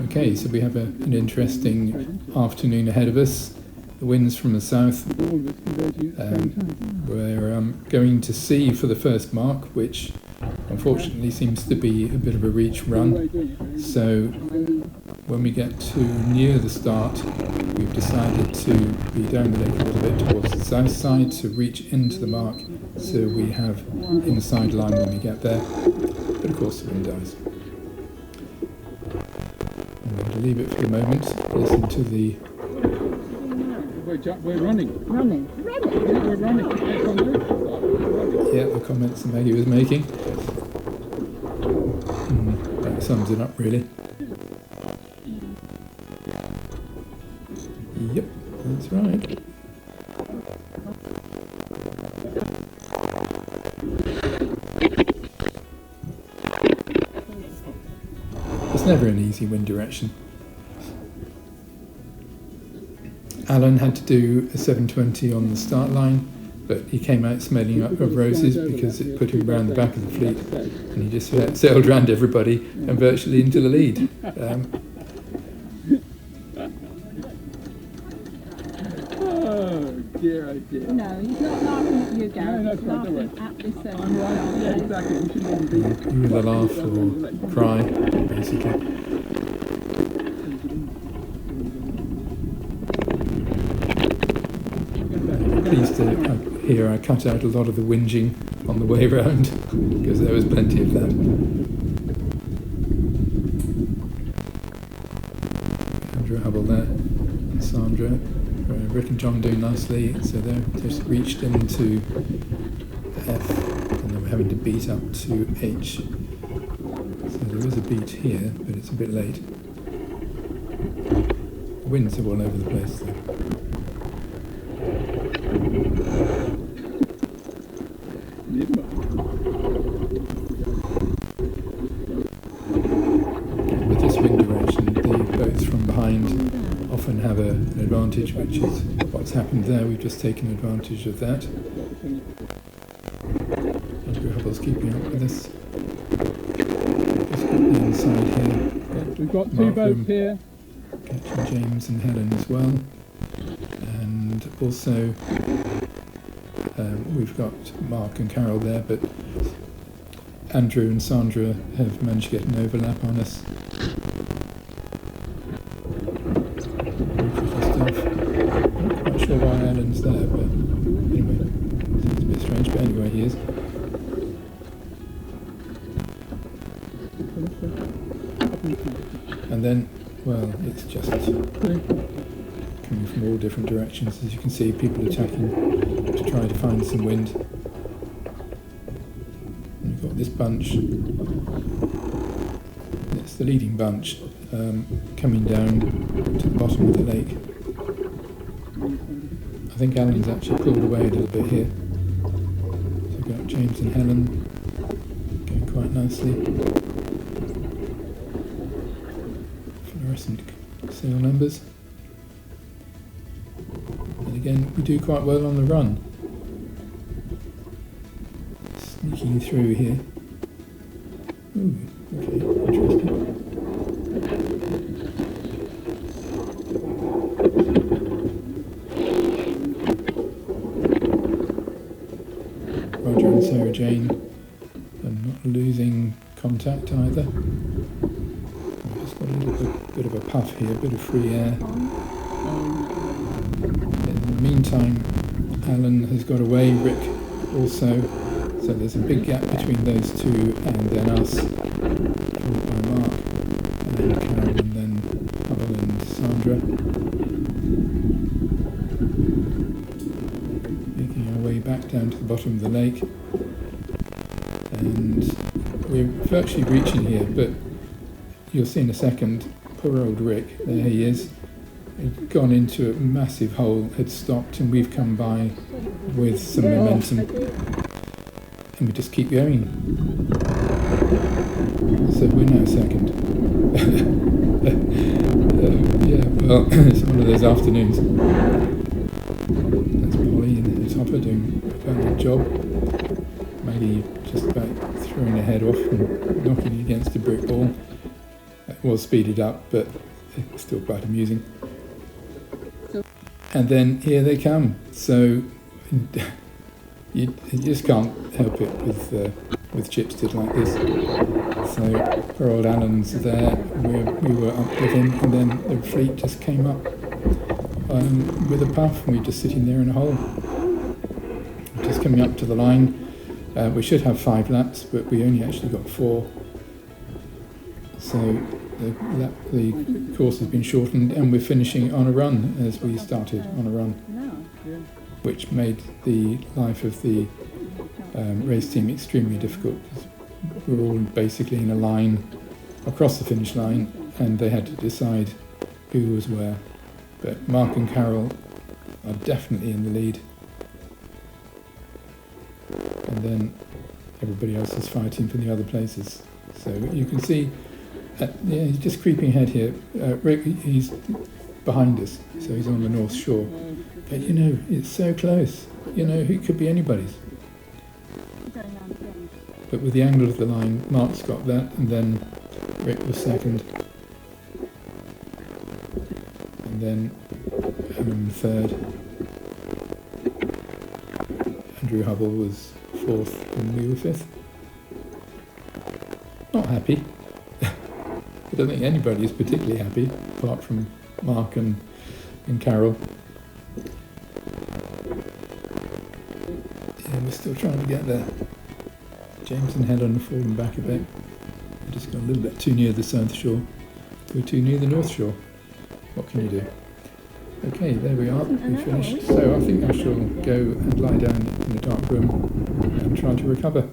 Okay, so we have an interesting afternoon ahead of us. The wind's from the south. We're going to sea for the first mark, which unfortunately seems to be a bit of a reach run. So when we get to near the start, we've decided to be down the lake a little bit towards the south side to reach into the mark, so we have inside line when we get there. But of course the wind dies. I'm going to leave it for the moment, listen to the... We're running. Running. Yeah, we're running. Yeah, the comments that Maggie was making. That sums it up really. Yep, that's right. It's never an easy wind direction. Alan had to do a 720 on the start line, but he came out smelling up of roses because it put him round the back of the fleet, and he just sailed round everybody and virtually into the lead. Oh dear, oh dear. No, he's not laughing at you, Gary. No, He's laughing at this Yeah, exactly. We shouldn't even be. You either laugh or cry, basically. Pleased to hear I cut out a lot of the whinging on the way round, because there was plenty of that. Andrew Hubble there, and Sandra. Rick and John doing nicely, so they're just reached into F, and then we're having to beat up to H. So there is a beat here, but it's a bit late. The winds are all over the place though. With this wind direction, the boats from behind often have an advantage, which is what's happened there. We've just taken advantage of that. Andrew Hubble's keeping up with us. Just got the inside here. We've got two boats here. Catching James and Helen as well. And also we've got Mark and Carol there, but Andrew and Sandra have managed to get an overlap on us. Not quite sure why Alan's there, but anyway, it's a bit strange, but anyway, he is. And then, well, it's just coming from all different directions. As you can see, people attacking to try to find some wind. And we've got this bunch. It's the leading bunch coming down to the bottom of the lake. I think Alan's actually pulled away a little bit here. So we've got James and Helen going quite nicely. Fluorescent sail numbers. And again, we do quite well on the run. Sneaking through here. Ooh, okay, interesting. Roger and Sarah Jane are not losing contact either. We've just got a little bit of a puff here, a bit of free air. In the meantime, Alan has got away, Rick also, so there's a big gap between those two and then us, followed by Mark and Carol and then Hubble and Sandra. Making our way back down to the bottom of the lake, and we're virtually reaching here, but you'll see in a second, poor old Rick, there he is. He'd gone into a massive hole, had stopped, and we've come by with some momentum, and we just keep going. So we're now second. Yeah, well, it's one of those afternoons. That's Polly in the topper doing a very good job. Maggie just about throwing her head off and knocking it against a brick wall. was speeded up, but it's still quite amusing. So- And then here they come. So you just can't help it with Chipstead like this. So poor old Alan's there. We were up with him, and then the fleet just came up with a puff, and we're just sitting there in a hole, just coming up to the line. We should have 5 laps, but we only actually got 4. So the course has been shortened, and we're finishing on a run as we started on a run, No. which made the life of the race team extremely difficult. We were all basically in a line across the finish line, and they had to decide who was where. But Mark and Carol are definitely in the lead, and then everybody else is fighting for the other places. So you can see, yeah, he's just creeping ahead here. Rick, he's behind us, so he's on the North Shore. But you know, it's so close. You know, it could be anybody's. Going on again. But with the angle of the line, Mark's got that, and then Rick was second, and then Adam third. Andrew Hubble was 4th, and we were 5th. Not happy. I don't think anybody is particularly happy, apart from Mark and Carol. Yeah, we're still trying to get there. James and Helen have fallen back a bit. We just got a little bit too near the South Shore. We're too near the North Shore. What can you do? Okay, there we are. We finished. So I think I shall go and lie down in a dark room and try to recover.